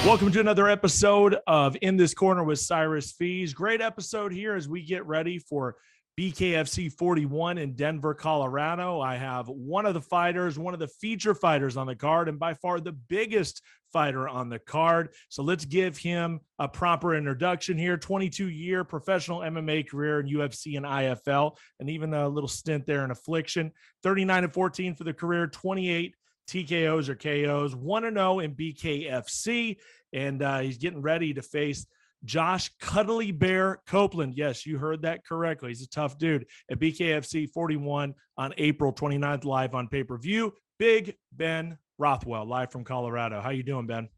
Welcome to another episode of In This Corner with CYRUS FEES. Great episode here as we get ready for BKFC 41 in Denver, Colorado. I have one of the fighters, one of the feature fighters on the card, and by far the biggest fighter on the card. So let's give him a proper introduction here. 22-year professional MMA career in UFC and IFL, and even a little stint there in Affliction. 39-14 for the career, 28 TKOs or KOs, 1-0 in BKFC, and he's getting ready to face Josh Cuddly Bear Copeland. Yes, you heard that correctly. He's a tough dude at BKFC 41 on April 29th, live on pay-per-view. Big Ben Rothwell, live from Colorado. How you doing, Ben?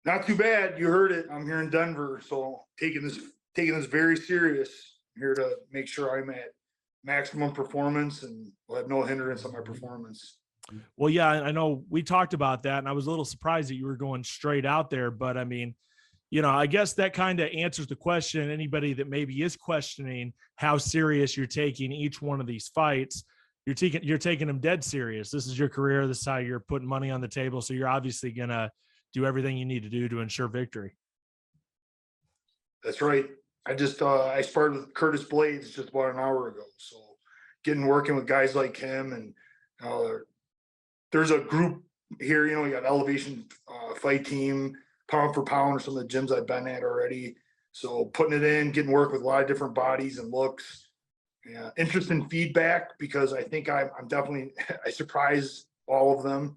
Not too bad. You heard it. I'm here in Denver, so taking this very serious. I'm here to make sure I'm at maximum performance and will have no hindrance on my performance. Well, yeah, I know we talked about that, and I was a little surprised that you were going straight out there. But I mean, you know, I guess that kind of answers the question. Anybody that maybe is questioning how serious you're taking each one of these fights, you're taking them dead serious. This is your career. This is how you're putting money on the table. So you're obviously gonna do everything you need to do to ensure victory. That's right. I sparred with Curtis Blades just about an hour ago. So working with guys like him, and there's a group here, you know, you got Elevation Fight Team, Pound for Pound, or some of the gyms I've been at already. So putting it in, getting work with a lot of different bodies and looks. Yeah, interesting feedback, because I think I'm definitely, I surprise all of them.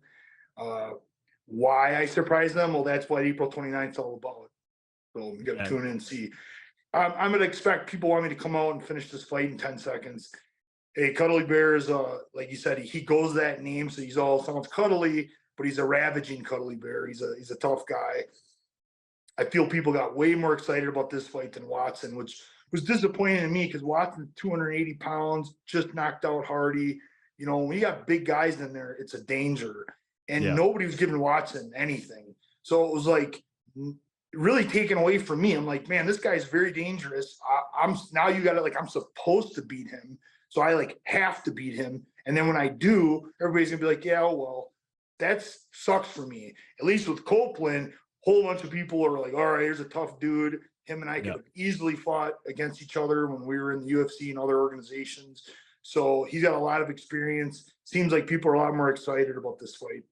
Why I surprise them? Well, that's what April 29th is all about. So you got to tune in and see. I'm going to expect people want me to come out and finish this fight in 10 seconds. Hey, Cuddly Bear is, like you said, he goes that name, so he's all sounds cuddly, but he's a ravaging Cuddly Bear. He's a tough guy. I feel people got way more excited about this fight than Watson, which was disappointing to me, because Watson, 280 pounds, just knocked out Hardy. You know, when you got big guys in there, it's a danger. And nobody was giving Watson anything. So it was like really taken away from me. I'm like, man, this guy's very dangerous. Now you got it, like I'm supposed to beat him. So I like have to beat him. And then when I do, everybody's gonna be like, yeah, well, that sucks for me. At least with Copeland, whole bunch of people are like, all right, here's a tough dude. Him and I could have easily fought against each other when we were in the UFC and other organizations. So he's got a lot of experience. Seems like people are a lot more excited about this fight.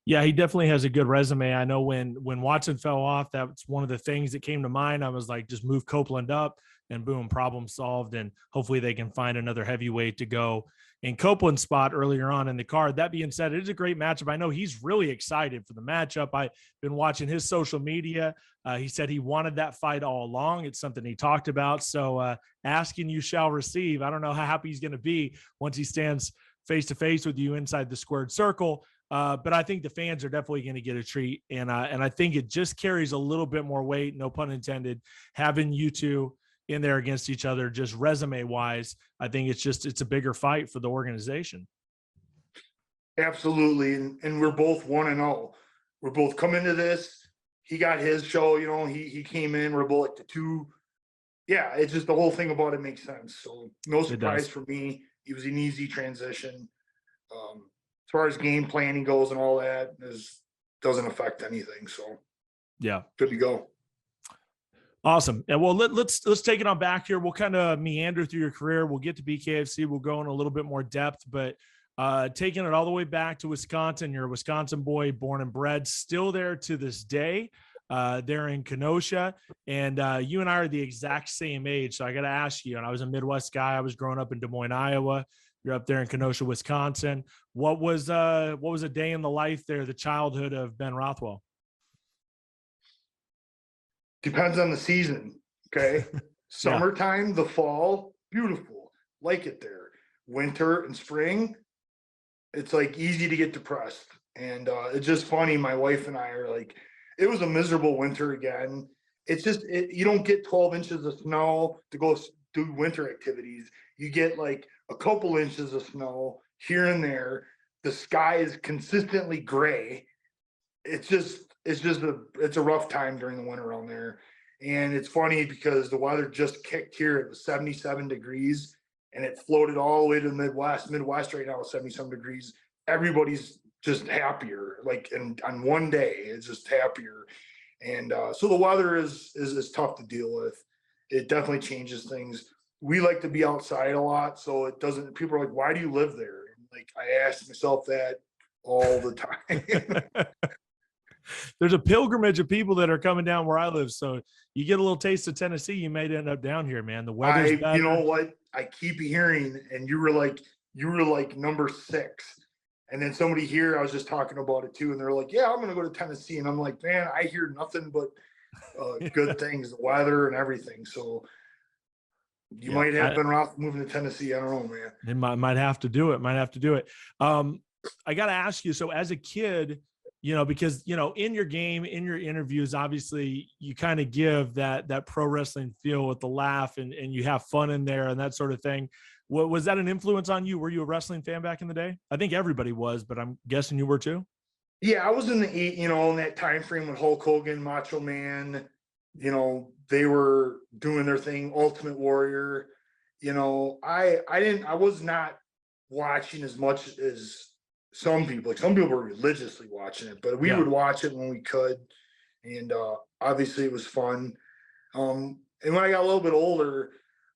Yeah, he definitely has a good resume. I know when Watson fell off, that's one of the things that came to mind. I was like, just move Copeland up and boom, problem solved. And hopefully they can find another heavyweight to go in Copeland's spot earlier on in the card. That being said, it is a great matchup. I know he's really excited for the matchup. I've been watching his social media. He said he wanted that fight all along. It's something he talked about. So asking you shall receive. I don't know how happy he's going to be once he stands face-to-face with you inside the squared circle. But I think the fans are definitely going to get a treat. And I think it just carries a little bit more weight, no pun intended, having you two in there against each other, just resume wise. I think it's a bigger fight for the organization. Absolutely. And we're both 1-0. We're both coming to this. He got his show, you know, he came in, we're both like the two. Yeah, it's just the whole thing about it makes sense. So no surprise for me. It was an easy transition. As far as game planning goes and all that, doesn't affect anything. So yeah, good to go. Awesome. And well, let's take it on back here. We'll kind of meander through your career. We'll get to BKFC. We'll go in a little bit more depth, but taking it all the way back to Wisconsin. You're a Wisconsin boy, born and bred, still there to this day. They're in Kenosha, and you and I are the exact same age. So I got to ask you, and I was a Midwest guy. I was growing up in Des Moines, Iowa. You're up there in Kenosha, Wisconsin. What was a day in the life there, the childhood of Ben Rothwell? Depends on the season. Okay. Summertime, the fall, beautiful. Like it there. Winter and spring, it's like easy to get depressed. And it's just funny. My wife and I are like, it was a miserable winter again. It's just, you don't get 12 inches of snow to go do winter activities. You get like a couple inches of snow here and there. The sky is consistently gray. It's a rough time during the winter around there. And it's funny because the weather just kicked here. It was 77 degrees and it floated all the way to the Midwest. Midwest right now is 77 degrees. Everybody's just happier. Like, and on one day, it's just happier. And so the weather is tough to deal with. It definitely changes things. We like to be outside a lot, so it doesn't. People are like, "Why do you live there?" And like, I ask myself that all the time. There's a pilgrimage of people that are coming down where I live. So you get a little taste of Tennessee, you may end up down here, man. The weather's better. You know what? I keep hearing, and you were like number 6. And then somebody here, I was just talking about it too, and they're like, "Yeah, I'm going to go to Tennessee." And I'm like, "Man, I hear nothing but good things, the weather and everything." So you might have been off moving to Tennessee. I don't know, man. They might have to do it. Might have to do it. I got to ask you. So as a kid, because in your game, in your interviews, obviously you kind of give that pro wrestling feel with the laugh and you have fun in there and that sort of thing. What was that an influence on you? Were you a wrestling fan back in the day? I think everybody was, but I'm guessing you were too. Yeah, I was in the in that time frame with Hulk Hogan, Macho Man. They were doing their thing, Ultimate Warrior. I was not watching as much as some people. Like, some people were religiously watching it, but we would watch it when we could. And obviously it was fun. And when I got a little bit older,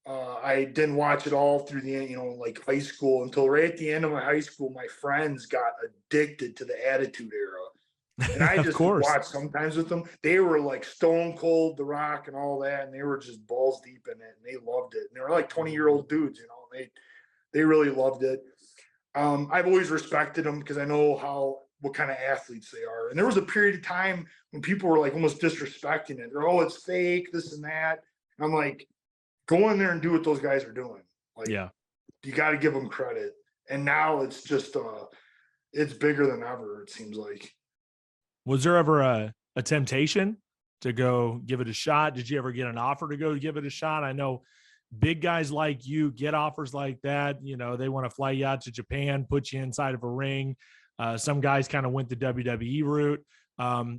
I didn't watch it all through the end, like high school, until right at the end of my high school, my friends got addicted to the Attitude Era. And I just watched sometimes with them. They were like Stone Cold, The Rock, and all that, and they were just balls deep in it, and they loved it. And they were like 20-year-old dudes, they really loved it. I've always respected them because I know what kind of athletes they are. And there was a period of time when people were like almost disrespecting it. They're, "Oh, it's fake, this and that." And I'm like, go in there and do what those guys are doing. Like, you got to give them credit. And now it's just, it's bigger than ever, it seems like. Was there ever a temptation to go give it a shot? Did you ever get an offer to go give it a shot? I know big guys like you get offers like that. They want to fly you out to Japan, put you inside of a ring. Some guys kind of went the WWE route.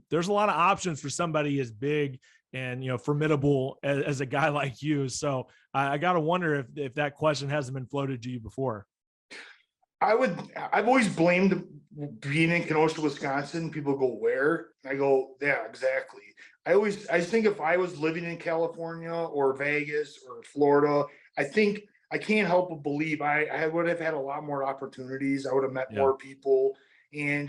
There's a lot of options for somebody as big and formidable as a guy like you. So I got to wonder if that question hasn't been floated to you before. I've always blamed being in Kenosha, Wisconsin. People go, "Where?" And I go, "Yeah, exactly." I think if I was living in California or Vegas or Florida, I think I can't help but believe I would have had a lot more opportunities. I would have met more people, and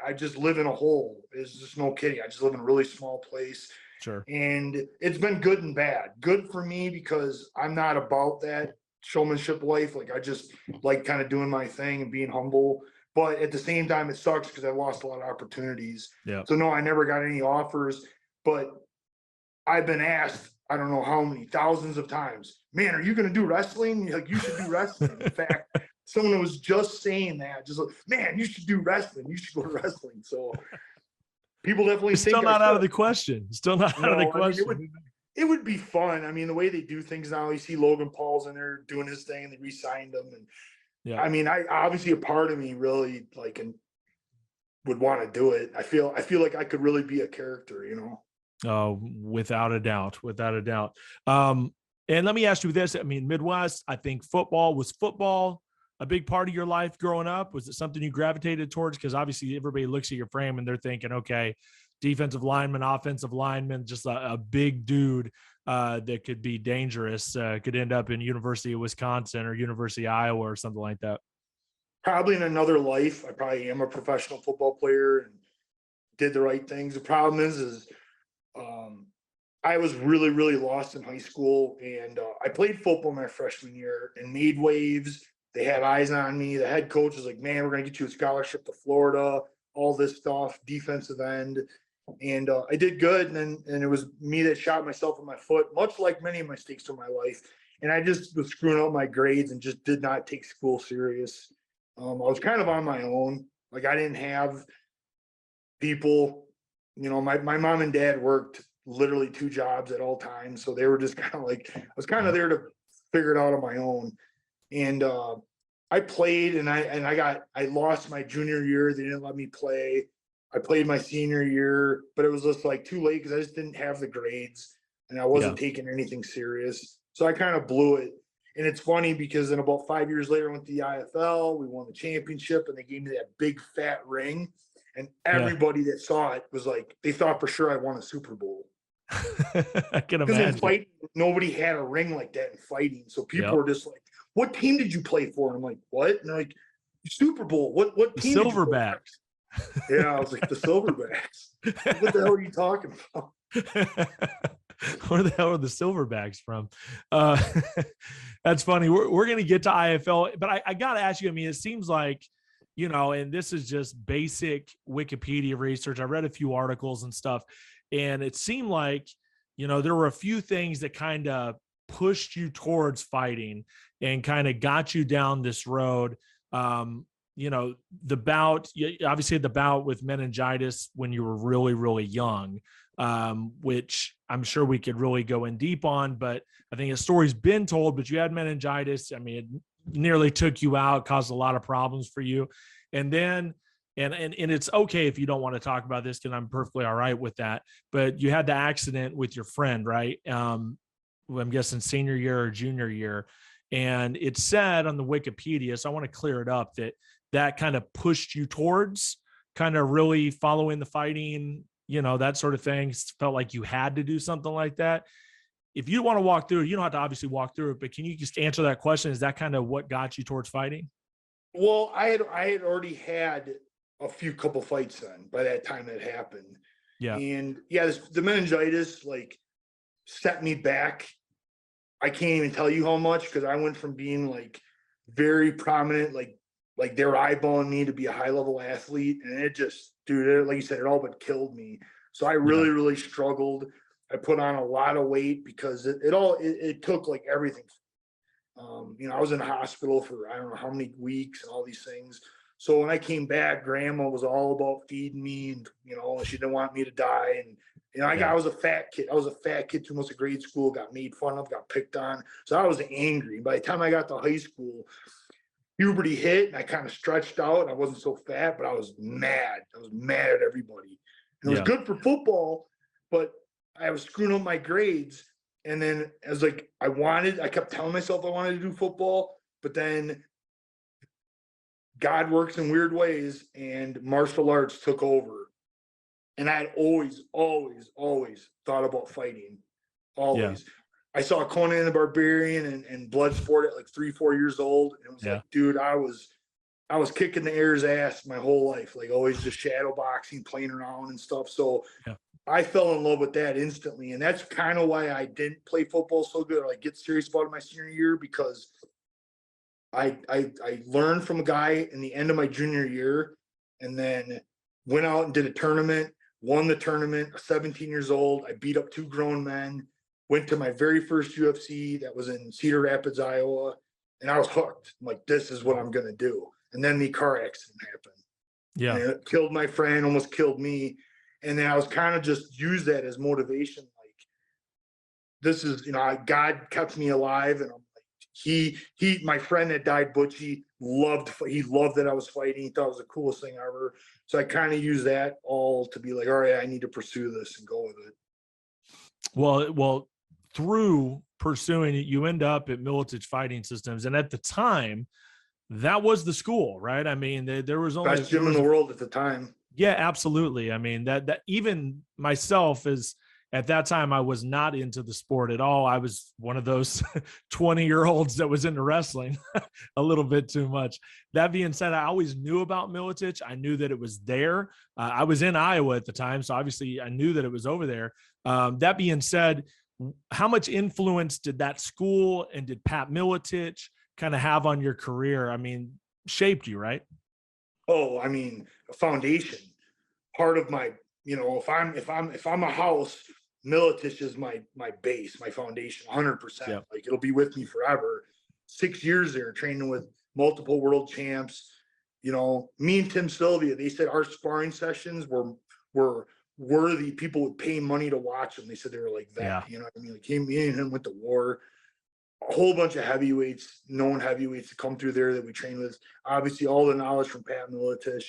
I just live in a hole. It's just no kidding. I just live in a really small place. Sure. And it's been good and bad. Good for me because I'm not about that showmanship life. Like, I just like kind of doing my thing and being humble. But at the same time, it sucks because I lost a lot of opportunities. Yeah. So no, I never got any offers. But I've been asked, I don't know how many, thousands of times, "Man, are you going to do wrestling?" Like, you should do wrestling. In fact, someone was just saying that, just like, "Man, you should do wrestling. You should go to wrestling." So people definitely think still not out of the question. Still not out of the question. I mean, it would be fun. I mean, the way they do things now, you see Logan Paul's in there doing his thing, and they re-signed him. And I mean, I obviously, a part of me really like and would want to do it. I feel like I could really be a character, Oh, without a doubt, without a doubt. And let me ask you this. I mean, Midwest, I think was football a big part of your life growing up? Was it something you gravitated towards? Because obviously everybody looks at your frame and they're thinking, okay, defensive lineman, offensive lineman, just a big dude that could be dangerous, could end up in University of Wisconsin or University of Iowa or something like that. Probably in another life, I probably am a professional football player and did the right things. The problem is I was really, really lost in high school, and I played football my freshman year and made waves. They had eyes on me. The head coach was like, "Man, we're going to get you a scholarship to Florida," all this stuff, defensive end. And I did good. And it was me that shot myself in my foot, much like many of my mistakes in my life. And I just was screwing up my grades and just did not take school serious. I was kind of on my own. Like, I didn't have people, my mom and dad worked literally 2 jobs at all times. So they were just kind of like, I was kind of there to figure it out on my own. And I played and I lost my junior year. They didn't let me play. I played my senior year, but it was just like too late because I just didn't have the grades and I wasn't taking anything serious. So I kind of blew it. And it's funny because then about 5 years later, I went to the IFL, we won the championship, and they gave me that big fat ring. And everybody that saw it was like, they thought for sure I won a Super Bowl. I can Because in imagine. fighting, nobody had a ring like that in fighting. So people were just like, what team did you play for? And I'm like, what? And they're like, Super Bowl. What The team did you play Silverbacks. for? Yeah, I was like, the Silverbacks. What the hell are you talking about? Where the hell are the Silverbacks from? That's funny. We're going to get to IFL, but I got to ask you, I mean, it seems like, you know, and this is just basic Wikipedia research. I read a few articles and stuff, and it seemed like, you know, there were a few things that kind of pushed you towards fighting and kind of got you down this road. You know, the bout, you obviously had the bout with meningitis when you were really, really young, which I'm sure we could really go in deep on, but I think a story's been told, but you had meningitis. I mean, it nearly took you out, caused a lot of problems for you. And then, and it's okay if you don't want to talk about this, because I'm perfectly all right with that, but you had the accident with your friend, right? I'm guessing senior year or junior year. And it said on the Wikipedia, so I want to clear it up, that kind of pushed you towards kind of really following the fighting, you know, that sort of thing. Felt like you had to do something like that. If you want to walk through it, you don't have to obviously walk through it, but can you just answer that question? Is that kind of what got you towards fighting? Well, I had already had a couple fights then by that time that happened. Yeah. And yeah, the meningitis like set me back. I can't even tell you how much, because I went from being like very prominent, like they were eyeballing me to be a high level athlete, and it just, dude, like you said, it all but killed me. So I really, really struggled. I put on a lot of weight because it took like everything. You know, I was in the hospital for I don't know how many weeks and all these things. So when I came back, grandma was all about feeding me, and you know, she didn't want me to die. And you know, I was a fat kid. I was a fat kid through most of grade school, got made fun of, got picked on. So I was angry. By the time I got to high school, puberty hit, and I kind of stretched out. I wasn't so fat, but I was mad. I was mad at everybody. And it was good for football, but I was screwing up my grades. And then I was like, I kept telling myself I wanted to do football, but then God works in weird ways, and martial arts took over. And I had always thought about fighting. Always. Yeah. I saw Conan the Barbarian and Bloodsport at like 3-4 years old. And it was like, dude, I was kicking the air's ass my whole life, like always just shadow boxing, playing around and stuff. So I fell in love with that instantly. And that's kind of why I didn't play football so good, or like get serious about it my senior year, because I learned from a guy in the end of my junior year, and then went out and did a tournament, won the tournament, 17 years old. I beat up 2 grown men, went to my very first UFC that was in Cedar Rapids, Iowa, and I was hooked. I'm like, this is what I'm going to do. And then the car accident happened. Yeah. And it killed my friend, almost killed me. And then I was kind of just use that as motivation. Like, this is, you know, God kept me alive. And I'm like, my friend that died, Butchie, he loved that I was fighting. He thought it was the coolest thing ever. So I kind of use that all to be like, all right, I need to pursue this and go with it. Well, through pursuing it, you end up at Miletich Fighting Systems. And at the time, that was the school, right? I mean, there was only best gym in the world at the time. Yeah, absolutely. I mean, that even myself is at that time, I was not into the sport at all. I was one of those 20-year-olds that was into wrestling a little bit too much. That being said, I always knew about Miletich. I knew that it was there. I was in Iowa at the time, so obviously I knew that it was over there. That being said, how much influence did that school and did Pat Miletich kind of have on your career? I mean, shaped you, right? Oh, I mean, a foundation. Part of my, you know, if I'm a house, Miletich is my base, my foundation, 100%. Yep. Like, it'll be with me forever. 6 years there, training with multiple world champs. You know, me and Tim Sylvia, they said our sparring sessions were worthy. People would pay money to watch them. They said they were like that. Yeah. You know what I mean? Like, me and him went to war. A whole bunch of heavyweights, known heavyweights to come through there that we trained with. Obviously, all the knowledge from Pat Miletich.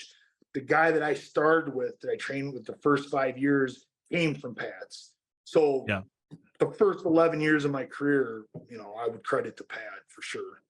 The guy that I started with, that I trained with the first 5 years, came from Pat's. So the first 11 years of my career, you know, I would credit to Pat for sure.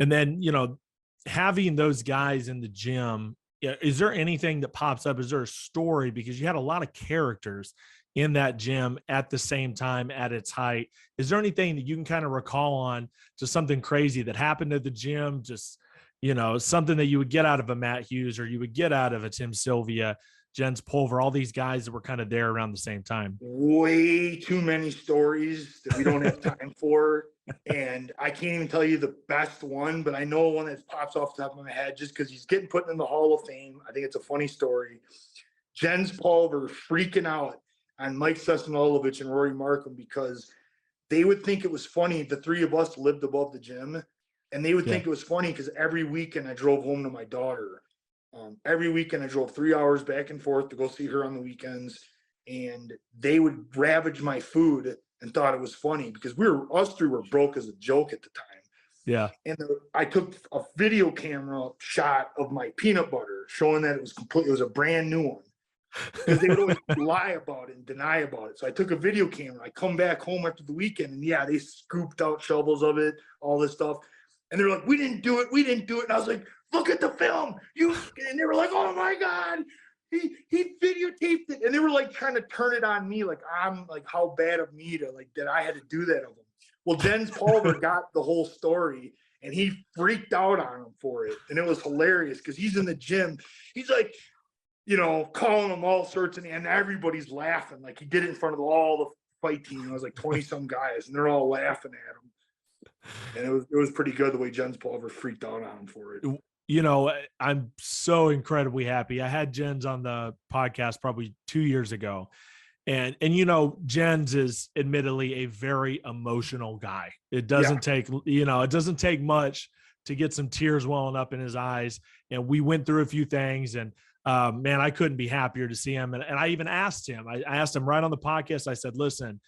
And then, you know, having those guys in the gym, is there anything that pops up? Is there a story? Because you had a lot of characters in that gym at the same time at its height. Is there anything that you can kind of recall on, just something crazy that happened at the gym? Just, you know, something that you would get out of a Matt Hughes, or you would get out of a Tim Sylvia, Jens Pulver, all these guys that were kind of there around the same time? Way too many stories that we don't have time for. And I can't even tell you the best one, but I know one that pops off the top of my head just because he's getting put in the Hall of Fame. I think it's a funny story. Jens Pulver freaking out on Mike Sesanolovich and Rory Markham because they would think it was funny. The three of us lived above the gym, and they would think it was funny because every weekend I drove home to my daughter. Every weekend I drove 3 hours back and forth to go see her on the weekends, and they would ravage my food and thought it was funny because us three were broke as a joke at the time. Yeah. And I took a video camera shot of my peanut butter showing that it was a brand new one, because they would always lie about it and deny about it. So I took a video camera. I come back home after the weekend, and yeah, they scooped out shovels of it, all this stuff. And they're like, we didn't do it. And I was like, look at the film. And they were like, oh my God, he videotaped it. And they were like trying to turn it on me. Like, I'm like, how bad of me to like, that I had to do that of him. Well, Jens Pulver got the whole story, and he freaked out on him for it. And it was hilarious because he's in the gym. He's like, you know, calling them all sorts and everybody's laughing. Like, he did it in front of all the fight team. It was like 20 some guys, and they're all laughing at him. And it was pretty good the way Jens Pulver freaked out on him for it. You know, I'm so incredibly happy. I had Jens on the podcast probably 2 years ago. And you know, Jens is admittedly a very emotional guy. It doesn't take, you know, it doesn't take much to get some tears welling up in his eyes. And we went through a few things, and man, I couldn't be happier to see him. And I even asked him, I asked him right on the podcast, I said, listen,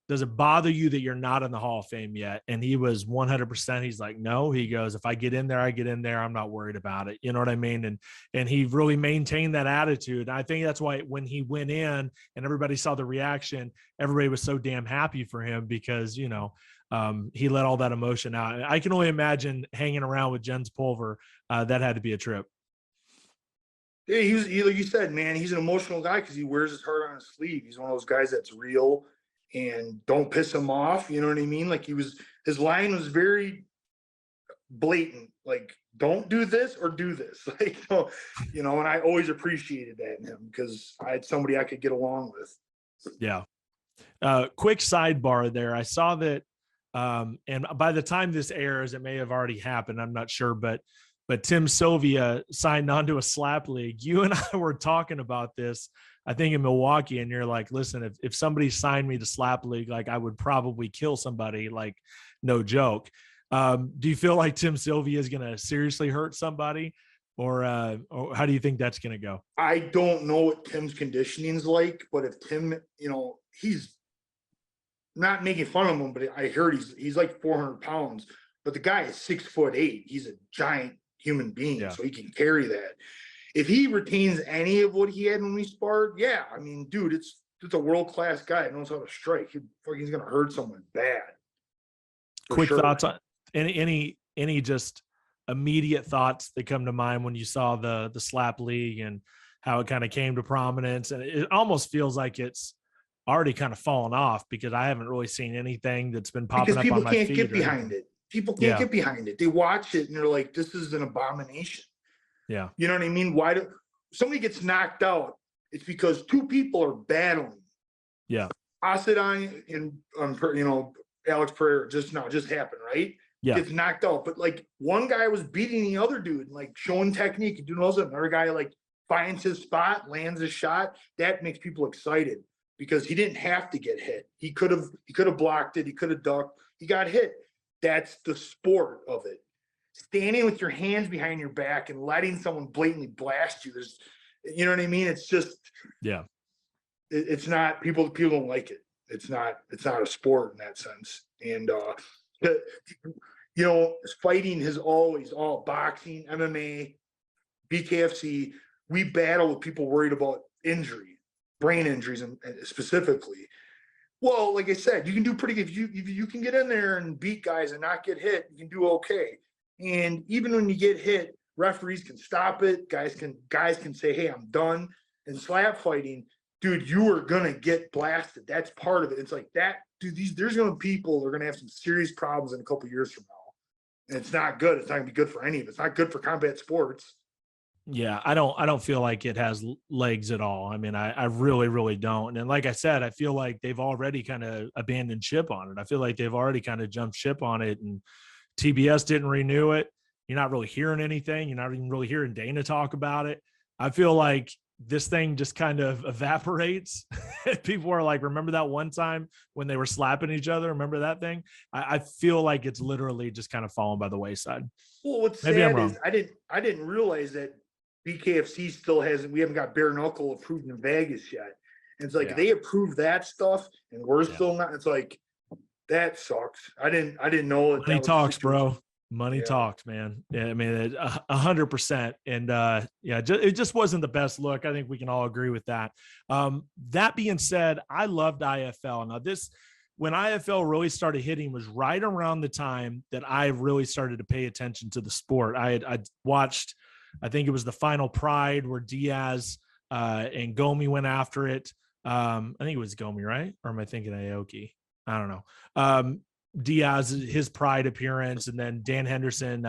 does it bother you that you're not in the Hall of Fame yet? And he was 100%. He's like, no. He goes, if I get in there, I get in there. I'm not worried about it. You know what I mean? And he really maintained that attitude. And I think that's why when he went in and everybody saw the reaction, everybody was so damn happy for him because, you know, he let all that emotion out. I can only imagine hanging around with Jens Pulver. That had to be a trip. Yeah, like you said, man, he's an emotional guy because he wears his heart on his sleeve. He's one of those guys that's real and don't piss him off. You know what I mean? Like, his line was very blatant. Like, don't do this or do this. Like, you know, and I always appreciated that in him because I had somebody I could get along with. Yeah. Quick sidebar there. I saw that, and by the time this airs, it may have already happened. I'm not sure, but Tim Sylvia signed on to a slap league. You and I were talking about this, I think in Milwaukee, and you're like, listen, if somebody signed me to slap league, like I would probably kill somebody, like no joke. Do you feel like Tim Sylvia is going to seriously hurt somebody, or how do you think that's going to go? I don't know what Tim's conditioning's like, but if Tim, you know, he's not making fun of him, but I heard he's like 400 pounds, but the guy is 6'8". He's a giant human being, so he can carry that. If he retains any of what he had when we sparred, yeah, I mean, dude, it's a world-class guy. He knows how to strike. He's gonna hurt someone bad. Quick thoughts on any just immediate thoughts that come to mind when you saw the slap league and how it kind of came to prominence? And it almost feels like it's already kind of fallen off because I haven't really seen anything that's been popping up on my feed. People can't get behind it. People can't get behind it. They watch it and they're like, this is an abomination. Yeah. You know what I mean? Why do somebody gets knocked out? It's because two people are battling. Yeah. Asadine and you know, Alex Pereira just happened, right? Yeah. Gets knocked out. But like, one guy was beating the other dude and like showing technique and doing all that. Another guy like finds his spot, lands a shot. That makes people excited because he didn't have to get hit. He could have blocked it, he could have ducked, he got hit. That's the sport of it. Standing with your hands behind your back and letting someone blatantly blast you. You know what I mean? It's just, it's not, people don't like it. It's not a sport in that sense. And, you know, fighting has always, all boxing, MMA, BKFC, we battle with people worried about injury, brain injuries and specifically. Well, like I said, you can do pretty good. If you can get in there and beat guys and not get hit, you can do okay. And even when you get hit, referees can stop it. Guys can say, "Hey, I'm done." And slap fighting, dude, you are gonna get blasted. That's part of it. It's like that, dude. There's gonna be people that are gonna have some serious problems in a couple years from now, and it's not good. It's not gonna be good for any of it. It's not good for combat sports. Yeah, I don't feel like it has legs at all. I mean, I really, really don't. And like I said, I feel like they've already kind of abandoned ship on it. I feel like they've already kind of jumped ship on it, and TBS didn't renew it. You're not really hearing anything. You're not even really hearing Dana talk about it. I feel like this thing just kind of evaporates. People are like, remember that one time when they were slapping each other? Remember that thing? I feel like it's literally just kind of fallen by the wayside. Well, what's Maybe I'm sad wrong. is I didn't realize that BKFC still hasn't. We haven't got bare knuckle approved in Vegas yet. And it's like Yeah. they approve that stuff, and we're Yeah. still not. It's like that sucks. I didn't know that. Money That was talks, bro. Money Yeah. talks, man. Yeah, I mean, 100%. And yeah, it just wasn't the best look. I think we can all agree with that. That being said, I loved IFL. Now, when IFL really started hitting was right around the time that I really started to pay attention to the sport. I watched, I think it was the Final Pride where Diaz and Gomi went after it. I think it was Gomi, right? Or am I thinking Aoki? I don't know. Diaz, his Pride appearance, and then Dan Henderson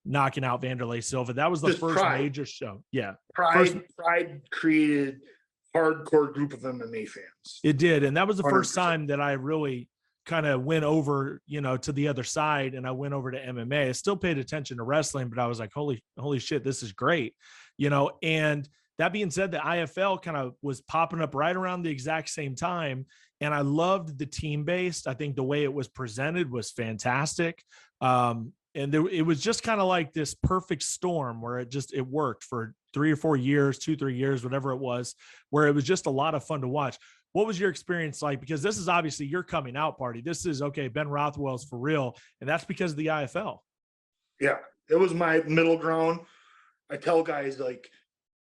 knocking out Vanderlei Silva. That was the Just first Pride. major show. Yeah. Pride created hardcore group of MMA fans. It did. And that was the 100%. first time that I really kind of went over, to the other side, and I went over to MMA. I still paid attention to wrestling, but I was like, holy shit, this is great. And that being said, the IFL kind of was popping up right around the exact same time. And I loved the team-based. I think the way it was presented was fantastic. It was just kind of like this perfect storm where it worked for 3 or 4 years, 2-3 years, whatever it was, where it was just a lot of fun to watch. What was your experience like? Because this is obviously your coming out party. This is, okay, Ben Rothwell's for real. And that's because of the IFL. Yeah, it was my middle ground. I tell guys, like,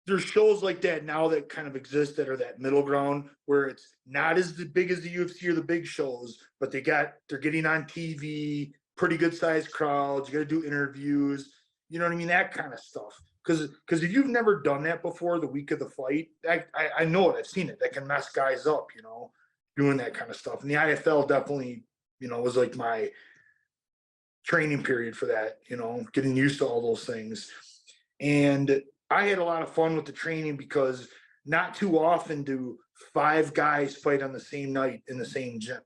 there's shows like that now that kind of exist that are that middle ground where it's not as big as the UFC or the big shows, but they're getting on TV, pretty good sized crowds. You got to do interviews, you know what I mean? That kind of stuff. Because if you've never done that before, the week of the fight, I know it. I've seen it. That can mess guys up, doing that kind of stuff. And the IFL definitely, was like my training period for that, getting used to all those things. And I had a lot of fun with the training because not too often do 5 guys fight on the same night in the same gym.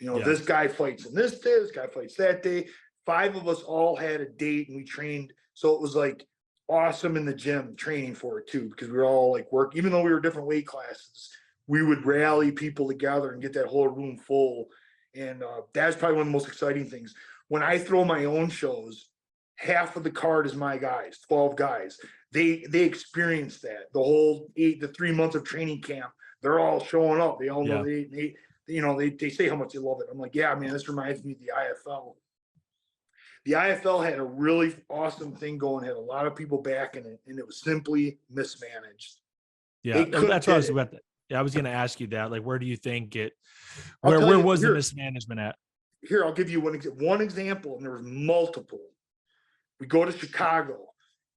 This guy fights on this day, this guy fights that day. 5 of us all had a date and we trained. So it was like awesome in the gym training for it too, because we were all like even though we were different weight classes, we would rally people together and get that whole room full. And that's probably one of the most exciting things. When I throw my own shows, half of the card is my guys, 12 guys. They experience that the whole 3 months of training camp. They're all showing up. They all know they say how much they love it. I'm like, yeah, man, this reminds me of the IFL. The IFL had a really awesome thing going, had a lot of people backing it, and it was simply mismanaged. Yeah, that's what I was about. I was going to ask you that. Like, where do you think where was the mismanagement at? Here, I'll give you one example, and there was multiple. We go to Chicago.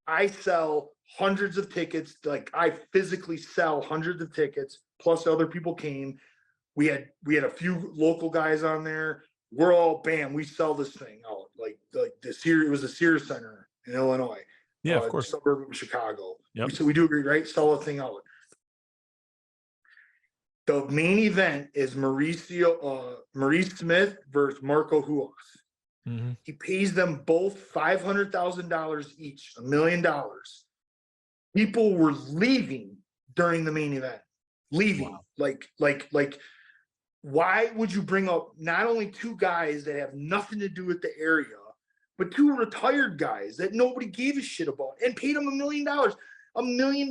I sell hundreds of tickets. Like, I physically sell hundreds of tickets, plus other people came. We had a few local guys on there. We're all, bam, we sell this thing out. Like it was the Sears Center in Illinois. Yeah, of course. Suburb of Chicago. Yep. So we do agree, right? Sell the thing out. The main event is Maurice Smith versus Marco Huas. Mm-hmm. He pays them both $500,000 each, $1 million. People were leaving during the main event. Leaving. Wow. Like, why would you bring up not only 2 guys that have nothing to do with the area, but 2 retired guys that nobody gave a shit about and paid them $1 million? $1 million.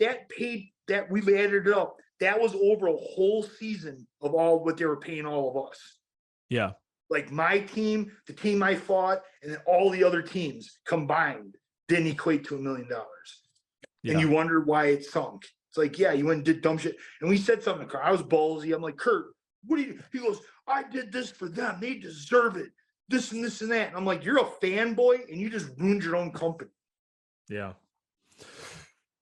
That we've added it up. That was over a whole season of all what they were paying all of us. Yeah. Like my team, the team I fought, and then all the other teams combined didn't equate to $1 million. Yeah. And you wonder why it sunk. It's like, yeah, you went and did dumb shit. And we said something to Kurt. I was ballsy. I'm like, Kurt, what do you, he goes, I did this for them. They deserve it. This and this and that. And I'm like, you're a fanboy and you just ruined your own company. Yeah.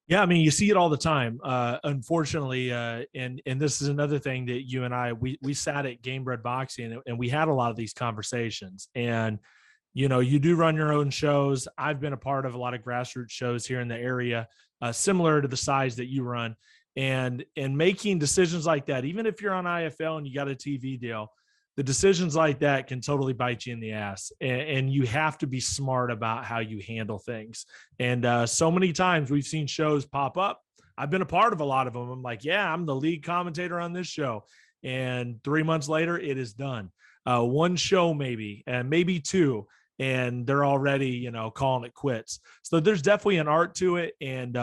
Yeah, I mean, you see it all the time. Unfortunately, and this is another thing that you and I we sat at Game Bred Boxing and we had a lot of these conversations. And you know, you do run your own shows. I've been a part of a lot of grassroots shows here in the area, similar to the size that you run. And making decisions like that, even if you're on IFL and you got a TV deal, the decisions like that can totally bite you in the ass, and you have to be smart about how you handle things. And so many times we've seen shows pop up. I've been a part of a lot of them. I'm like, yeah, I'm the lead commentator on this show. And 3 months later, it is done. One show, maybe, and maybe two, and they're already, you know, calling it quits. So there's definitely an art to it. And,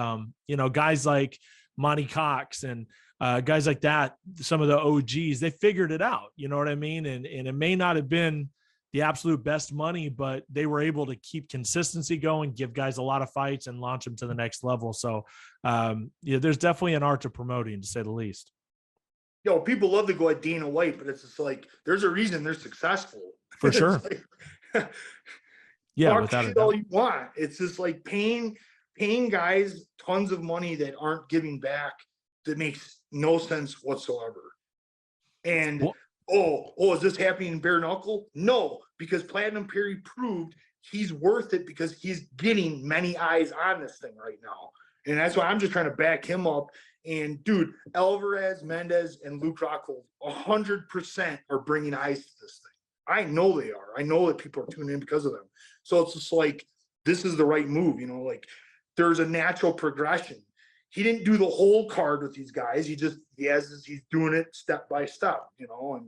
you know, guys like Monty Cox and guys like that, some of the OGs, they figured it out, you know what I mean? And it may not have been the absolute best money, but they were able to keep consistency going, give guys a lot of fights and launch them to the next level. So yeah, there's definitely an art to promoting, to say the least. Yo, people love to go at Dana White, but it's just like, there's a reason they're successful. For sure. Like, yeah, talk without shit a doubt. all you want. It's just like paying guys tons of money that aren't giving back. That makes no sense whatsoever. And is this happening in bare knuckle? No, because Platinum Perry proved he's worth it because he's getting many eyes on this thing right now. And that's why I'm just trying to back him up. And dude, Alvarez, Mendez, and Luke Rockhold 100% are bringing eyes to this thing. I know they are. I know that people are tuning in because of them. So it's just like, this is the right move, you know, like there's a natural progression. He didn't do the whole card with these guys. He's doing it step by step, you know,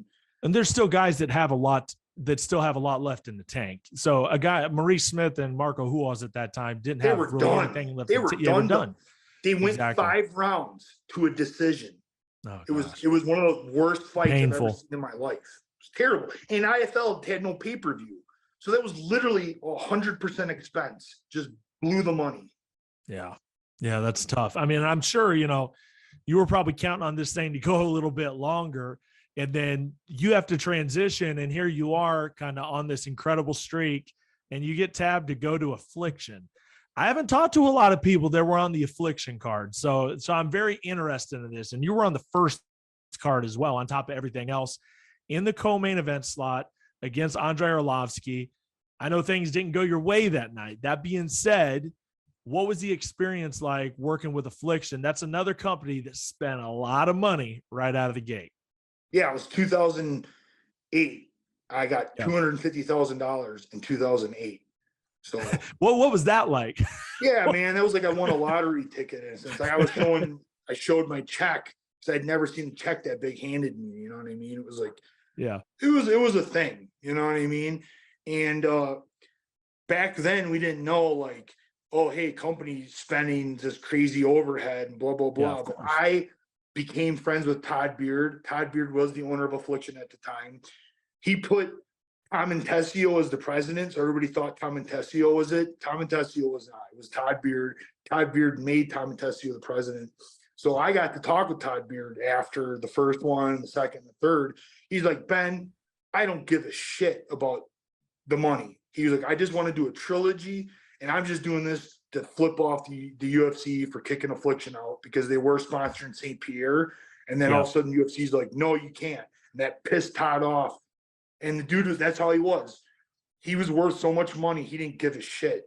and there's still guys that have a lot left in the tank. So a guy, Maurice Smith and Marco Huas at that time didn't have really anything left. They were done. They went exactly. 5 rounds to a decision. Oh, it was one of the worst fights Painful. I've ever seen in my life. It was terrible. And IFL had no pay-per-view. So that was literally 100% expense. Just blew the money. Yeah. Yeah, that's tough. I mean, I'm sure, you know, you were probably counting on this thing to go a little bit longer, and then you have to transition, and here you are kind of on this incredible streak, and you get tabbed to go to Affliction. I haven't talked to a lot of people that were on the Affliction card. So I'm very interested in this. And you were on the first card as well, on top of everything else, in the co-main event slot against Andrei Arlovski. I know things didn't go your way that night. That being said, what was the experience like working with Affliction? That's another company that spent a lot of money right out of the gate. Yeah, it was 2008. I got $250,000 in 2008. So what was that like? Yeah, man, that was like I won a lottery ticket. In a sense. Like I showed my check because I'd never seen a check that big handed me. You know what I mean? It was like, yeah, it was a thing. You know what I mean? And back then we didn't know like, oh, hey, company spending this crazy overhead and blah, blah, blah. Yeah, but I became friends with Todd Beard. Todd Beard was the owner of Affliction at the time. He put Tom Tessio as the president, so everybody thought Tom Tessio was it. Tom Tessio was not. It was Todd Beard. Todd Beard made Tom Tessio the president. So I got to talk with Todd Beard after the first one, the second, the third. He's like, Ben, I don't give a shit about the money. He was like, I just want to do a trilogy, and I'm just doing this to flip off the UFC for kicking Affliction out because they were sponsoring St. Pierre. And then all of a sudden UFC's like, no, you can't. And that pissed Todd off. And the dude that's how he was. He was worth so much money, he didn't give a shit.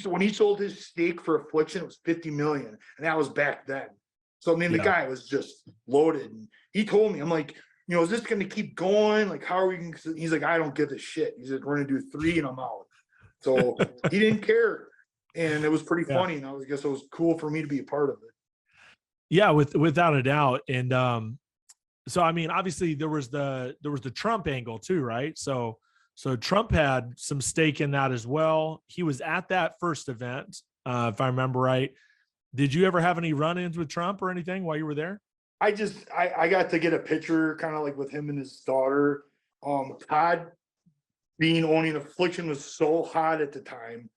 When he sold his stake for Affliction, it was $50 million. And that was back then. So, I mean, the guy was just loaded. And he told me, I'm like, you know, is this going to keep going? Like, how are we going to, he's like, I don't give a shit. He's like, we're going to do 3 and I'm out. So he didn't care. And it was pretty funny. And I guess it was cool for me to be a part of it. Yeah, without a doubt. And so I mean, obviously there was the Trump angle too, right? So Trump had some stake in that as well. He was at that first event, if I remember right. Did you ever have any run-ins with Trump or anything while you were there? I got to get a picture kind of like with him and his daughter. Todd being owning Affliction was so hot at the time.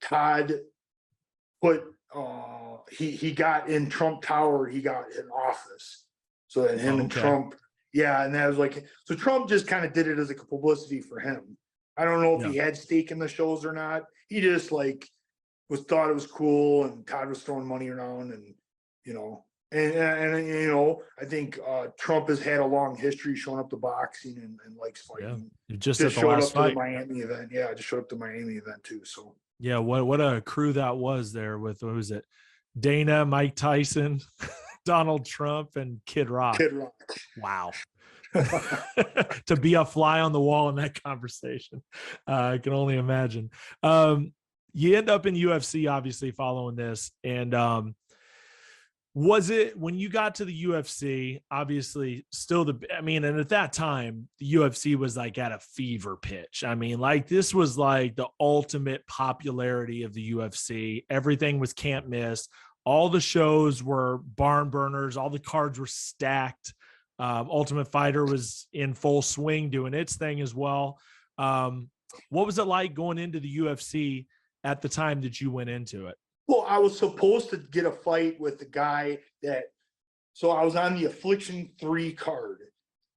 Todd put he got in Trump Tower, he got an office. So that him and Trump, Yeah, and that was like, so Trump just kind of did it as a publicity for him. I don't know if he had stake in the shows or not. He just like thought it was cool, and Todd was throwing money around, and you know, and you know, I think Trump has had a long history showing up to boxing and likes fighting. Yeah, just at the showed last up fight. to the Miami event. Yeah, just showed up to the Miami event too. So yeah, what a crew that was there with, what was it, Dana, Mike Tyson, Donald Trump, and Kid Rock. Kid Rock. Wow. To be a fly on the wall in that conversation. I can only imagine. You end up in UFC, obviously, following this. And was it, when you got to the UFC, obviously still and at that time, the UFC was like at a fever pitch. I mean, like this was like the ultimate popularity of the UFC. Everything was can't miss. All the shows were barn burners. All the cards were stacked. Ultimate Fighter was in full swing doing its thing as well. What was it like going into the UFC at the time that you went into it? Well, I was supposed to get a fight with the guy so I was on the Affliction 3 card,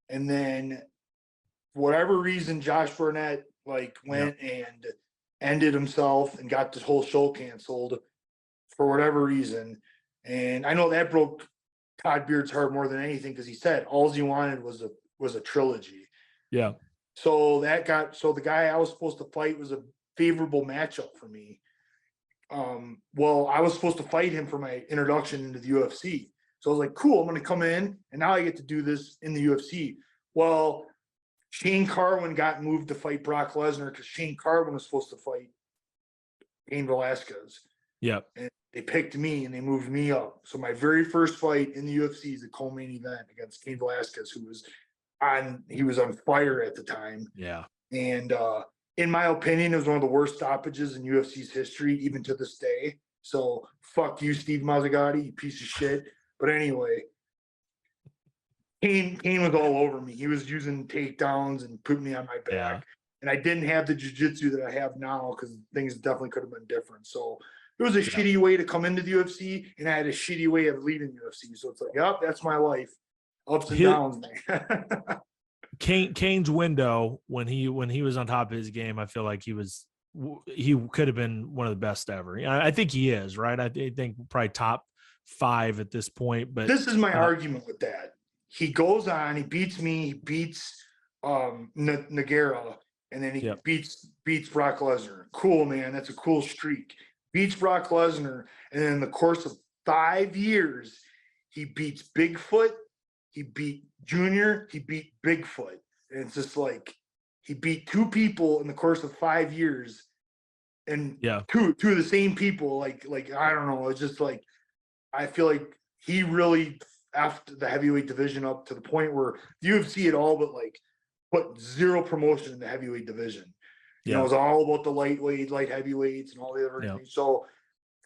and then for whatever reason, Josh Barnett like went and ended himself and got this whole show canceled for whatever reason. And I know that broke Todd Beard's heart more than anything, because he said all he wanted was a trilogy. Yeah. So the guy I was supposed to fight was a favorable matchup for me. Well, I was supposed to fight him for my introduction into the UFC. So I was like, cool, I'm going to come in, and now I get to do this in the UFC. Well, Shane Carwin got moved to fight Brock Lesnar because Shane Carwin was supposed to fight Cain Velasquez. Yeah. And they picked me and they moved me up. So my very first fight in the UFC is the co-main event against Cain Velasquez, who was on fire at the time. Yeah. And in my opinion, it was one of the worst stoppages in UFC's history, even to this day. So fuck you, Steve Mazzagatti, you piece of shit. But anyway, Cain was all over me. He was using takedowns and putting me on my back. Yeah. And I didn't have the jiu-jitsu that I have now, because things definitely could have been different. So it was a shitty way to come into the UFC, and I had a shitty way of leaving the UFC. So it's like, yep, that's my life. Ups and downs, man. Cain's window, when he was on top of his game, I feel like he could have been one of the best ever. I think he is, right? I think probably top 5 at this point. But this is my argument with that. He goes on, he beats me, he beats Nogueira, and then he beats Brock Lesnar. Cool, man. That's a cool streak. Beats Brock Lesnar, and then in the course of 5 years, he beats Bigfoot, he beat Junior, he beat Bigfoot. And it's just like, he beat 2 people in the course of 5 years, and two of the same people. Like I don't know. It's just like, I feel like he really effed the heavyweight division up to the point where the UFC had all but like put zero promotion in the heavyweight division. You know, it was all about the light heavyweights and all the other things. So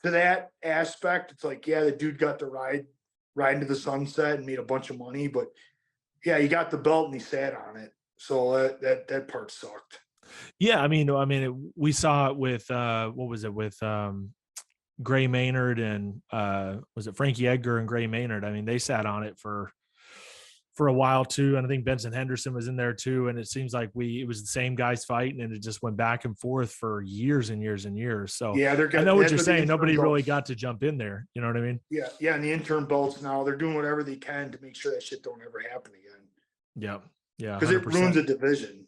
to that aspect, it's like, yeah, the dude got to ride into the sunset and made a bunch of money, but yeah, he got the belt and he sat on it. So that part sucked. Yeah, I mean, we saw it with what was it, with Gray Maynard and was it Frankie Edgar and Gray Maynard? I mean, they sat on it for a while too, and I think Benson Henderson was in there too. And it seems like it was the same guys fighting, and it just went back and forth for years and years and years. So yeah, I know what you're saying. Nobody really got to jump in there. You know what I mean? Yeah, and the interim belts now, they're doing whatever they can to make sure that shit don't ever happen again. Yeah, because it ruins a division.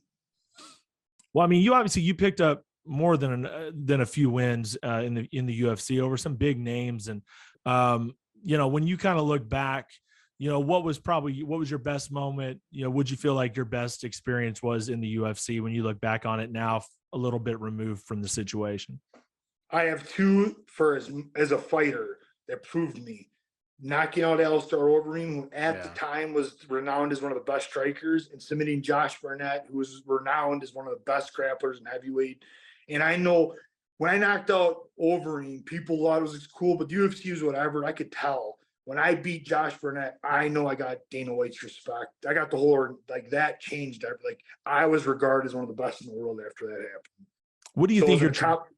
Well, I mean, you picked up more than a few wins in the UFC over some big names, and when you kind of look back, what was your best moment? Would you feel like your best experience was in the UFC when you look back on it now, a little bit removed from the situation? I have 2 as a fighter that proved me. Knocking out Alistair Overeem, who at the time was renowned as one of the best strikers, and submitting Josh Barnett, who was renowned as one of the best grapplers in heavyweight. And I know when I knocked out Overeem, people thought it was cool, but the UFC was whatever. I could tell. When I beat Josh Barnett, I know I got Dana White's respect. I got the whole, like, that changed everything. Like, I was regarded as one of the best in the world after that happened. What do you think your top?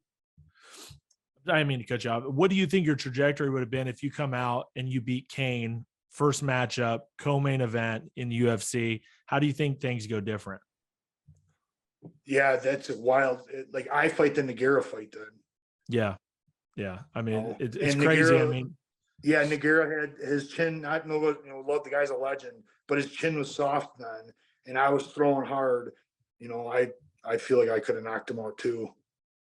I didn't mean to cut you off. What do you think your trajectory would have been if you come out and you beat Cain first matchup, co-main event in the UFC. How do you think things go different? Yeah, that's a wild. Like I fight the Nogueira fight then. Yeah. Yeah. I mean, it's and crazy. Nogueira, I mean, yeah, Nogueira had his chin. I don't know what, love the guy's a legend, but his chin was soft then, and I was throwing hard. I feel like I could have knocked him out too.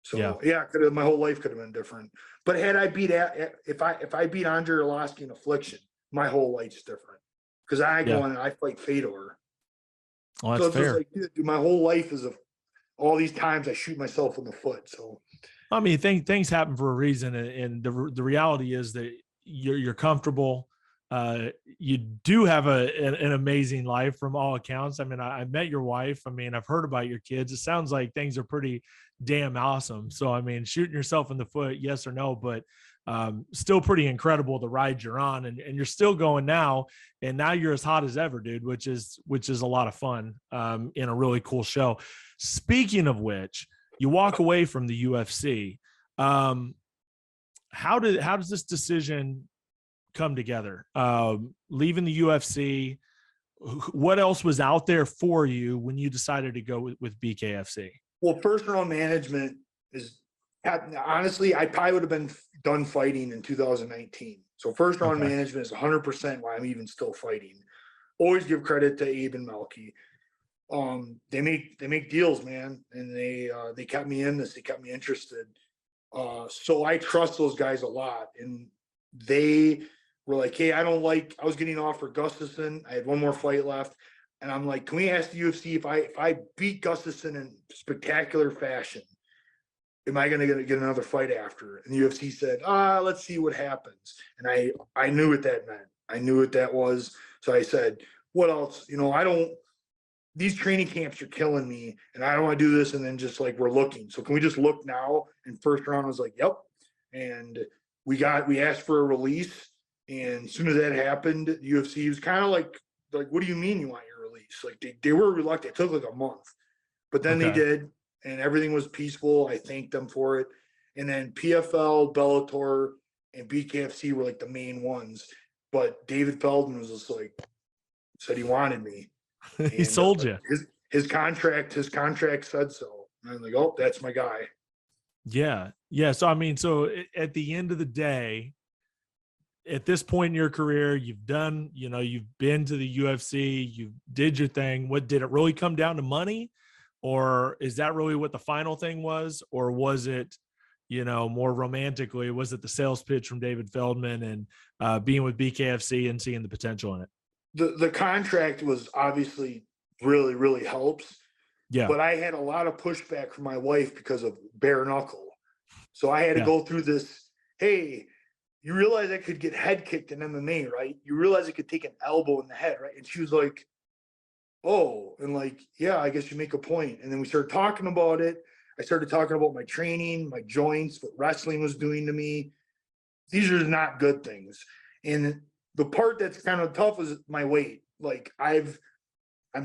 So yeah, could have, my whole life could have been different. But had I beat if I beat Andrei Arlovski in Affliction, my whole life's different because I go in and I fight Fedor. Well, that's so it's fair. just like, dude, my whole life is all these times I shoot myself in the foot. So I mean, things happen for a reason, and the reality is that you're comfortable. You do have an amazing life from all accounts. I mean, I met your wife. I mean, I've heard about your kids. It sounds like things are pretty damn awesome. So, I mean, shooting yourself in the foot, yes or no, but still pretty incredible the ride you're on, and you're still going now, and now you're as hot as ever, dude, which is a lot of fun in a really cool show. Speaking of which, you walk away from the UFC. How does this decision come together? Leaving the UFC, what else was out there for you when you decided to go with BKFC? Well, first round management is honestly, I probably would have been done fighting in 2019. So first round management is 100% why I'm even still fighting. Always give credit to Abe and Melky. They make deals, man, and they kept me in this. They kept me interested. So I trust those guys a lot, and they were like, "Hey, I was getting offered Gustafsson. I had one more fight left, and I'm like, can we ask the UFC if I beat Gustafsson in spectacular fashion, am I going to get another fight after?" And the UFC said, let's see what happens. And I knew what that meant. I knew what that was. So I said, what else? These training camps are killing me, and I don't want to do this. And then just like, we're looking. So can we just look now? And first round, I was like, yep. And we asked for a release. And as soon as that happened, the UFC was kind of like, what do you mean you want your release? Like they were reluctant. It took like a month, but then they did, and everything was peaceful. I thanked them for it. And then PFL, Bellator, and BKFC were like the main ones. But David Feldman was just like, said he wanted me. He sold you. His contract said so. And I'm like, oh, that's my guy. Yeah. Yeah. So, I mean, at the end of the day, at this point in your career, you've done, you've been to the UFC, you did your thing. What did it really come down to, money? Or is that really what the final thing was? Or was it, more romantically, was it the sales pitch from David Feldman and being with BKFC and seeing the potential in it? The contract was obviously really, really helps. Yeah. But I had a lot of pushback from my wife because of bare knuckle. So I had to go through this, hey, you realize I could get head kicked in MMA, right? You realize I could take an elbow in the head, right? And she was like, oh, and like, yeah, I guess you make a point. And then we started talking about it. I started talking about my training, my joints, what wrestling was doing to me. These are not good things. And the part that's kind of tough is my weight. Like I'm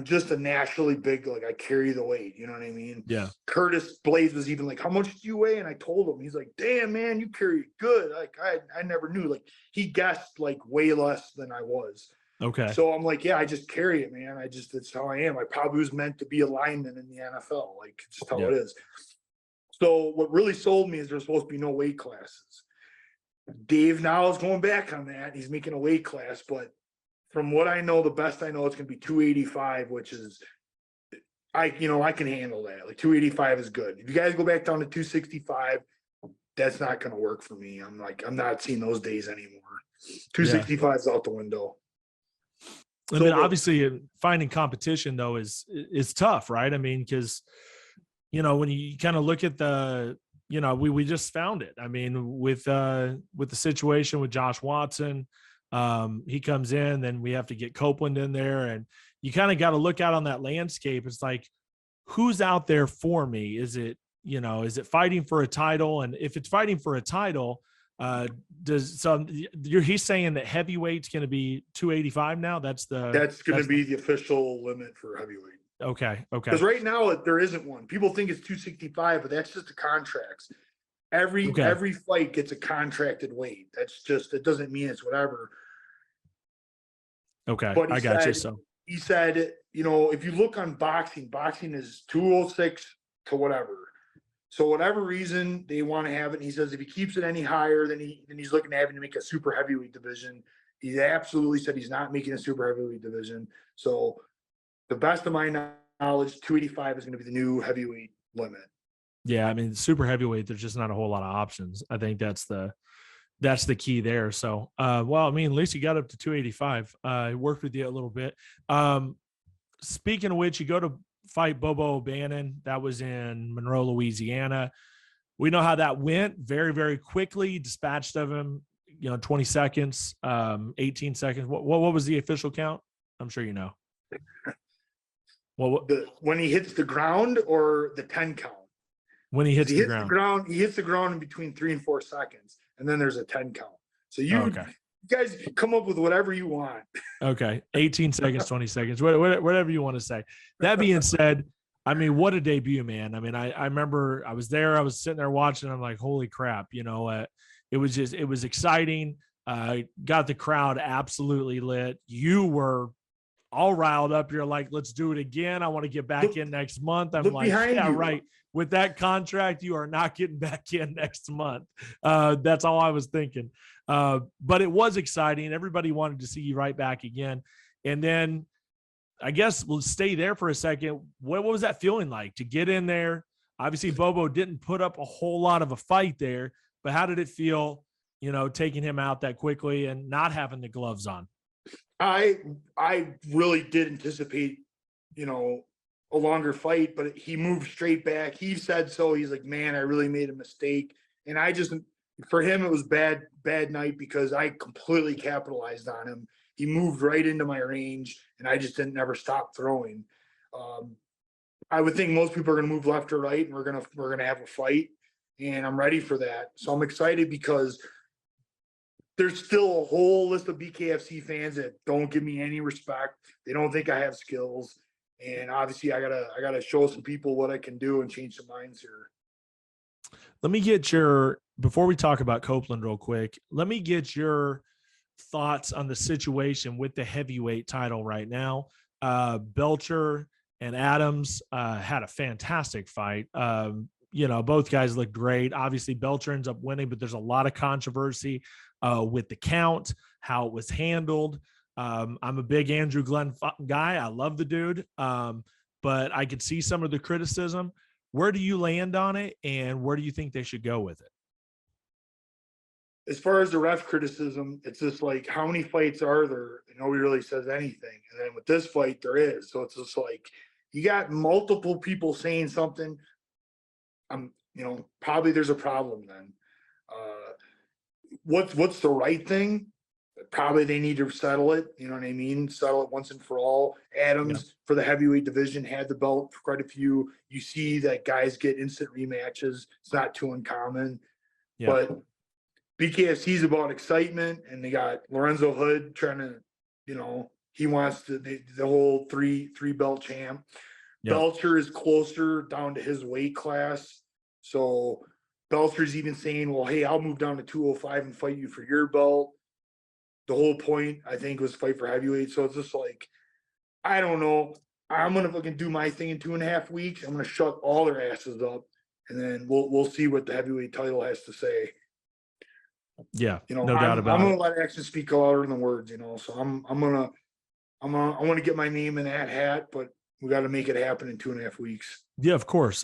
just a naturally big, like I carry the weight, you know what I mean? Yeah. Curtis Blades was even like, how much do you weigh? And I told him, he's like, damn, man, you carry it good. Like I never knew. Like he guessed like way less than I was. Okay. So I'm like, yeah, I just carry it, man. That's how I am. I probably was meant to be a lineman in the NFL. Like it's just how it is. So what really sold me is there's supposed to be no weight classes. Dave now is going back on that. He's making a weight class, but from what I know, the best I know, it's going to be 285, which is, I can handle that. Like 285 is good. If you guys go back down to 265, that's not going to work for me. I'm not seeing those days anymore. 265 is out the window. I mean, obviously finding competition though is tough, right? I mean, because, when you kind of look at we just found it. I mean, with the situation with Josh Watson, he comes in, then we have to get Copeland in there, and you kind of got to look out on that landscape. It's like, who's out there for me? Is it fighting for a title? And if it's fighting for a title, he's saying that heavyweight's going to be 285 now. That's going to be the official limit for heavyweight. Okay. Because right now there isn't one. People think it's 265, but that's just the contracts. Every fight gets a contracted weight. It doesn't mean it's whatever. Okay, But I got you. So he said, you know, if you look on boxing, boxing is 206 to whatever. So whatever reason they want to have it, and he says if he keeps it any higher, then he's looking at having to make a super heavyweight division. He absolutely said he's not making a super heavyweight division. So the best of my knowledge, 285 is going to be the new heavyweight limit. yeah, I mean, super heavyweight, there's just not a whole lot of options. I think that's the key there. So, well, I mean, at least you got up to 285. I worked with you a little bit. Speaking of which, you go to fight Bobo O'Bannon. That was in Monroe, Louisiana. We know how that went very, very quickly. Dispatched of him, 20 seconds, 18 seconds. What was the official count? I'm sure you know. Well, when he hits the ground or the 10 count? When he hits the ground. He hits the ground in between 3 and 4 seconds, and then there's a 10 count. So you guys come up with whatever you want. Okay. 18 seconds, 20 seconds, whatever you want to say. That being said, I mean, what a debut, man. I mean, I remember I was there, I was sitting there watching. I'm like, holy crap. It was exciting. Got the crowd absolutely lit. You were all riled up. You're like, let's do it again. I want to get back in next month. I'm like, yeah, right. With that contract, you are not getting back in next month. That's all I was thinking. But it was exciting. Everybody wanted to see you right back again. And then I guess we'll stay there for a second. What was that feeling like to get in there? Obviously, Bobo didn't put up a whole lot of a fight there, but how did it feel, taking him out that quickly and not having the gloves on? I really did anticipate, a longer fight, but he moved straight back. He said so. He's like, man, I really made a mistake. And for him, it was bad night because I completely capitalized on him. He moved right into my range and I just never stop throwing. I would think most people are going to move left or right and we're going to have a fight, and I'm ready for that. So I'm excited because there's still a whole list of BKFC fans that don't give me any respect. They don't think I have skills. And obviously I gotta show some people what I can do and change some minds here. Let me get before we talk about Copeland real quick, let me get your thoughts on the situation with the heavyweight title right now. Belcher and Adams had a fantastic fight. Both guys looked great. Obviously, Belcher ends up winning, but there's a lot of controversy with the count, how it was handled. I'm a big Andrew Glenn guy. I love the dude, but I could see some of the criticism. Where do you land on it, and where do you think they should go with it? As far as the ref criticism, it's just like, how many fights are there? And nobody really says anything. And then with this fight, there is. So it's just like, you got multiple people saying something. Probably there's a problem then. What's the right thing? Probably they need to settle it. You know what I mean? Settle it once and for all. Adams for the heavyweight division had the belt for quite a few. You see that guys get instant rematches. It's not too uncommon. Yeah. But BKFC is about excitement, and they got Lorenzo Hood trying to, he wants the whole three belt champ. Yep. Belcher is closer down to his weight class. So Belcher's even saying, well, hey, I'll move down to 205 and fight you for your belt. The whole point, I think, was fight for heavyweight. So it's just like, I don't know. I'm going to fucking do my thing in 2.5 weeks. I'm going to shut all their asses up, and then we'll see what the heavyweight title has to say. Yeah, no doubt about it. I'm going to let actions speak louder than words, So I want to get my name in that hat, but we got to make it happen in 2.5 weeks. Yeah, of course.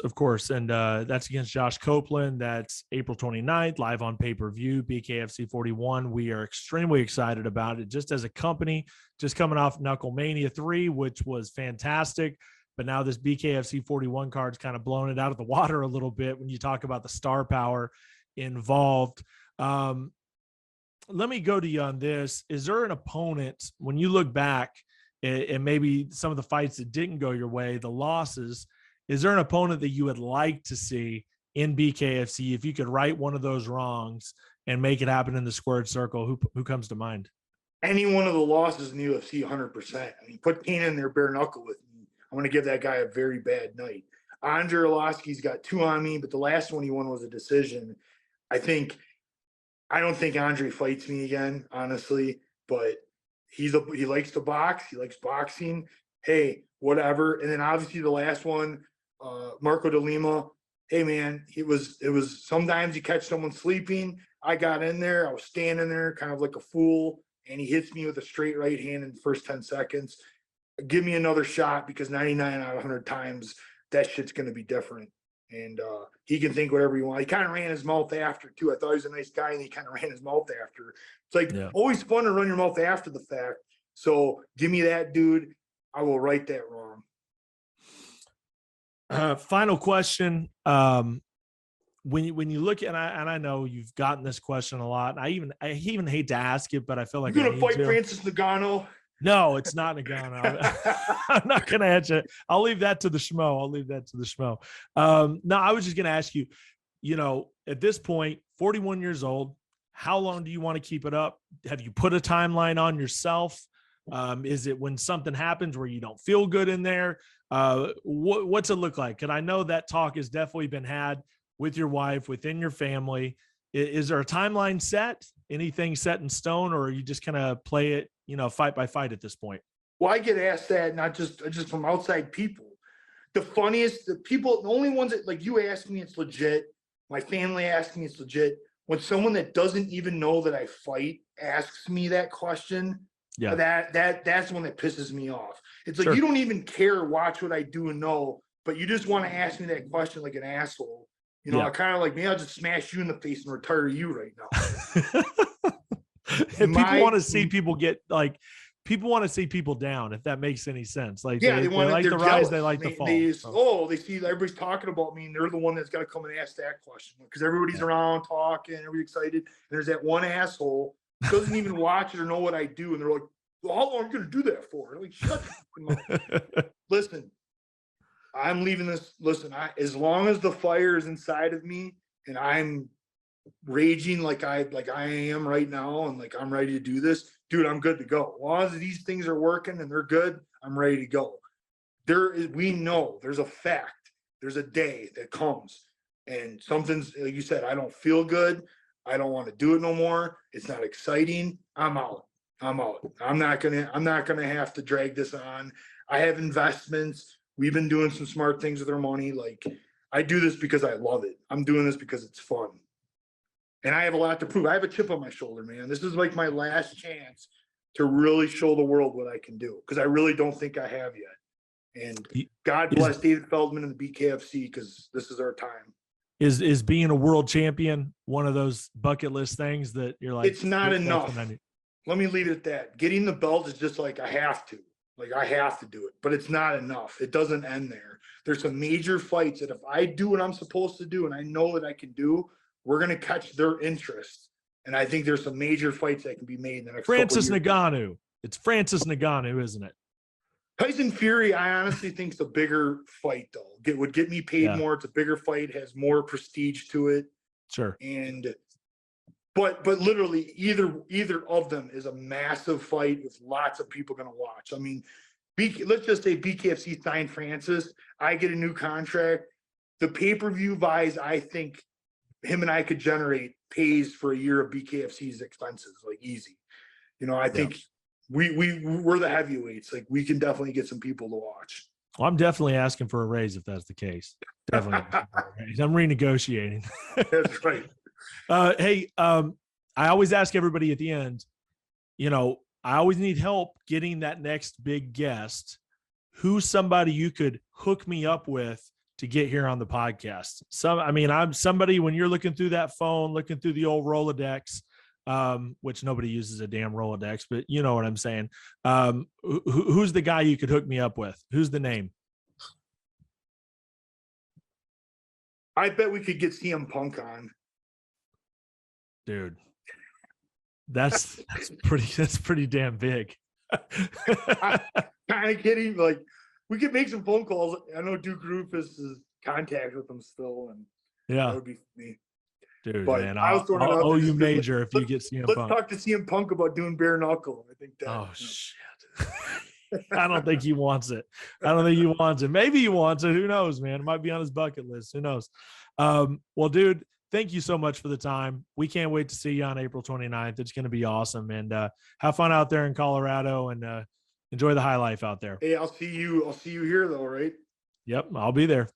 And that's against Josh Copeland. That's April 29th, live on pay-per-view, BKFC 41. We are extremely excited about it, just as a company, just coming off Knuckle Mania 3, which was fantastic. But now this BKFC 41 card's kind of blown it out of the water a little bit when you talk about the star power involved. Let me go to you on this. Is there an opponent, when you look back and maybe some of the fights that didn't go your way, the losses, is there an opponent that you would like to see in BKFC if you could right one of those wrongs and make it happen in the squared circle? Who comes to mind? Any one of the losses in the UFC, 100%. I mean, put Cain in there bare knuckle with me. I'm going to give that guy a very bad night. Andrei Arlovski's got 2 on me, but the last one he won was a decision. I don't think Andrei fights me again, honestly, but he likes to box. He likes boxing. Hey, whatever. And then obviously the last one, Marco de Lima. Hey man, it was sometimes you catch someone sleeping. I got in there. I was standing there kind of like a fool, and he hits me with a straight right hand in the first 10 seconds. Give me another shot, because 99 out of 100 times that shit's going to be different. And he can think whatever he wants. He kind of ran his mouth after too. I thought he was a nice guy, and he kind of ran his mouth after. It's like always fun to run your mouth after the fact. So give me that, dude. I will right that wrong. Final question. When you look at, and I know you've gotten this question a lot. I even hate to ask it, but I feel like you're gonna fight Francis Ngannou. No, it's not Ngannou. I'm not gonna answer it. I'll leave that to the schmo. No, I was just gonna ask you. At this point, 41 years old, how long do you want to keep it up? Have you put a timeline on yourself? Is it when something happens where you don't feel good in there? What's it look like? And I know that talk has definitely been had with your wife, within your family. Is there a timeline set? Anything set in stone, or are you just kind of play it, fight by fight at this point? Well, I get asked that not just from outside people. The only ones that, like, you ask me, it's legit. My family asks me, it's legit. When someone that doesn't even know that I fight asks me that question, that's the one that pisses me off. It's like, you don't even care, watch what I do and know, but you just want to ask me that question like an asshole. I kind of like, maybe I'll just smash you in the face and retire you right now. If people want to see people get, like, people want to see people down, if that makes any sense. Like, they like the rise, they like the fall. They see everybody's talking about me, and they're the one that's got to come and ask that question, because everybody's around talking, everybody's excited. And there's that one asshole who doesn't even watch it or know what I do, and they're like, well, how long are you going to do that for? I'm like, shut up. Listen, I'm leaving this. Listen, as long as the fire is inside of me and I'm raging like I am right now, and like I'm ready to do this, dude, I'm good to go. As long as these things are working and they're good, I'm ready to go. We know there's a fact. There's a day that comes, and something's, like you said, I don't feel good. I don't want to do it no more. It's not exciting. I'm out. I'm not gonna have to drag this on. I have investments. We've been doing some smart things with our money. Like, I do this because I love it. I'm doing this because it's fun. And I have a lot to prove. I have a chip on my shoulder, man. This is like my last chance to really show the world what I can do, because I really don't think I have yet. And God bless David Feldman and the BKFC, because this is our time. Is being a world champion one of those bucket list things that you're like, it's not enough? Let me leave it at that. Getting the belt is just like, I have to do it, but it's not enough. It doesn't end there. There's some major fights that if I do what I'm supposed to do, and I know that I can do, we're going to catch their interest. And I think there's some major fights that can be made in the next Francis Ngannou. It's Francis Ngannou, isn't it? Tyson Fury, I honestly think is a bigger fight, though. Would get me paid more. It's a bigger fight, has more prestige to it. Sure. And but literally either of them is a massive fight with lots of people going to watch. I mean, let's just say BKFC signed Francis. I get a new contract. The pay-per-view buys, I think him and I could generate, pays for a year of BKFC's expenses, like, easy. I think we're the heavyweights. Like, we can definitely get some people to watch. Well, I'm definitely asking for a raise if that's the case. Definitely. I'm renegotiating. That's right. Hey, I always ask everybody at the end, I always need help getting that next big guest. Who's somebody you could hook me up with to get here on the podcast? I'm somebody, when you're looking through that phone, looking through the old Rolodex, which nobody uses a damn Rolodex, but you know what I'm saying. Who's the guy you could hook me up with? Who's the name? I bet we could get CM Punk on. Dude, that's pretty damn big. Kind of kidding. Like, we could make some phone calls. I know Duke Rufus is contact with them still, and that would be me. Dude, but man, I'll owe you major if you get CM Punk. Let's talk to CM Punk about doing bare knuckle. I think that. Oh shit! I don't think he wants it. Maybe he wants it. Who knows, man? It might be on his bucket list. Who knows? Well, dude, thank you so much for the time. We can't wait to see you on April 29th. It's going to be awesome. And have fun out there in Colorado and enjoy the high life out there. Hey, I'll see you here though, right? Yep, I'll be there.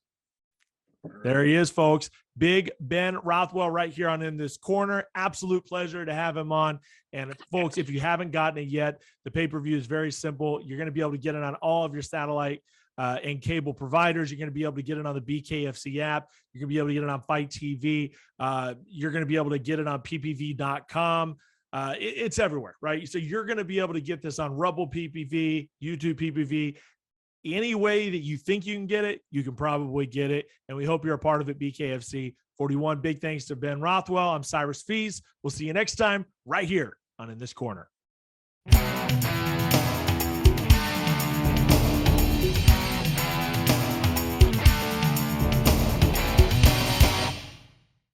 There he is, folks. Big Ben Rothwell right here on In This Corner. Absolute pleasure to have him on. And folks, if you haven't gotten it yet, the pay-per-view is very simple. You're going to be able to get it on all of your satellite and cable providers. You're going to be able to get it on the BKFC app. You're going to be able to get it on Fight TV. You're going to be able to get it on ppv.com. It's everywhere, right? So you're going to be able to get this on Rumble PPV, YouTube PPV. Any way that you think you can get it, you can probably get it. And we hope you're a part of it, BKFC 41. Big thanks to Ben Rothwell. I'm CYRUS FEES. We'll see you next time right here on In This Corner.